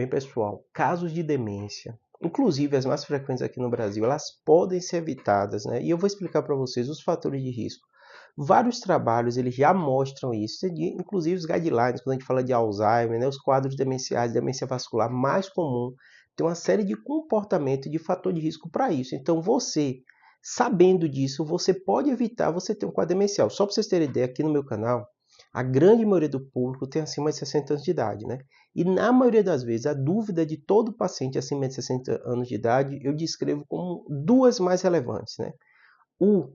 Bem, pessoal, casos de demência, inclusive as mais frequentes aqui no Brasil, elas podem ser evitadas, né? E eu vou explicar para vocês os fatores de risco. Vários trabalhos eles já mostram isso, inclusive os guidelines, quando a gente fala de Alzheimer, né, os quadros demenciais, demência vascular mais comum, tem uma série de comportamento e de fator de risco para isso. Então você, sabendo disso, você pode evitar você ter um quadro demencial. Só para vocês terem ideia, aqui no meu canal, a grande maioria do público tem acima de 60 anos de idade, né? E na maioria das vezes, a dúvida de todo paciente acima de 60 anos de idade, eu descrevo como duas mais relevantes, né? O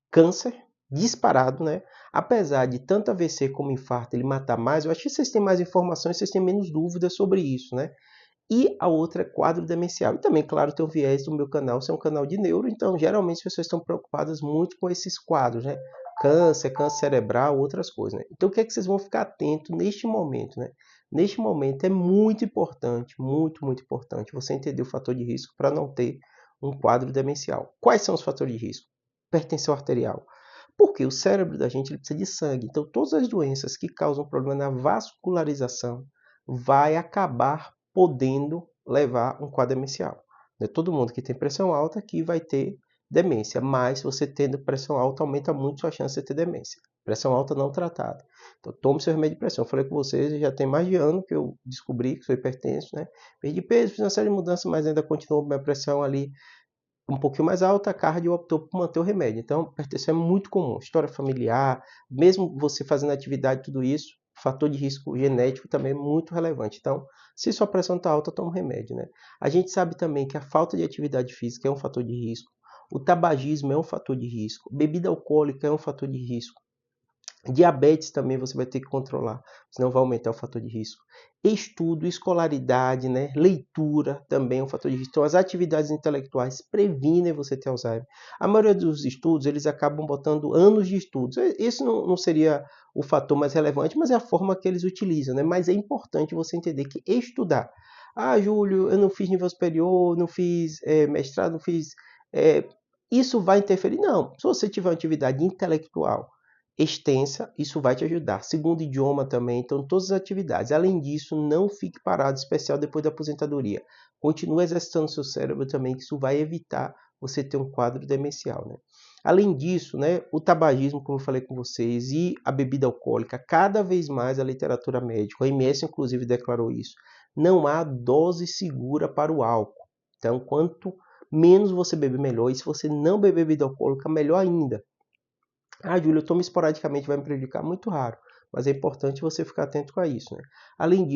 câncer, disparado, né? Apesar de tanto AVC como infarto ele matar mais, eu acho que vocês têm mais informações, vocês têm menos dúvidas sobre isso, né? E a outra é quadro demencial. E também, claro, tem o viés do meu canal, ser um canal de neuro, então geralmente as pessoas estão preocupadas muito com esses quadros, né? Câncer, câncer cerebral, outras coisas, né? Então o que é que vocês vão ficar atentos neste momento, né? Neste momento é muito importante, muito importante você entender o fator de risco para não ter um quadro demencial. Quais são os fatores de risco? Hipertensão arterial. Porque o cérebro da gente ele precisa de sangue. Então todas as doenças que causam problema na vascularização vai acabar podendo levar um quadro demencial. Não é todo mundo que tem pressão alta que vai ter demência, mas se você tendo pressão alta, aumenta muito sua chance de ter demência. Pressão alta não tratada. Então, tome seu remédio de pressão. Eu falei com vocês, já tem mais de ano que eu descobri que sou hipertenso, né? Perdi peso, fiz uma série de mudanças, mas ainda continuo com minha pressão ali um pouquinho mais alta, a cardio optou por manter o remédio. Então, hipertensão é muito comum. História familiar, mesmo você fazendo atividade, tudo isso, fator de risco genético também é muito relevante. Então, se sua pressão está alta, toma um remédio, né? A gente sabe também que a falta de atividade física é um fator de risco. O tabagismo é um fator de risco. Bebida alcoólica é um fator de risco. Diabetes também você vai ter que controlar, senão vai aumentar o fator de risco. Estudo, escolaridade, né? Leitura também é um fator de risco. Então, as atividades intelectuais previnem você ter Alzheimer. A maioria dos estudos, eles acabam botando anos de estudos. Esse não seria o fator mais relevante, mas é a forma que eles utilizam, né? Mas é importante você entender que estudar. Ah, Júlio, eu não fiz nível superior, não fiz mestrado, não fiz... isso vai interferir? Não. Se você tiver uma atividade intelectual extensa, isso vai te ajudar. Segundo idioma também, então todas as atividades. Além disso, não fique parado, especial depois da aposentadoria. Continue exercitando seu cérebro também, que isso vai evitar você ter um quadro demencial, né? Além disso, né, o tabagismo, como eu falei com vocês, e a bebida alcoólica, cada vez mais a literatura médica, a OMS inclusive declarou isso, não há dose segura para o álcool. Então, quanto menos você beber, melhor. E se você não beber bebida alcoólica, melhor ainda. Ah, Júlio, eu tomo esporadicamente, vai me prejudicar? Muito raro, mas é importante você ficar atento a isso, né? Além disso,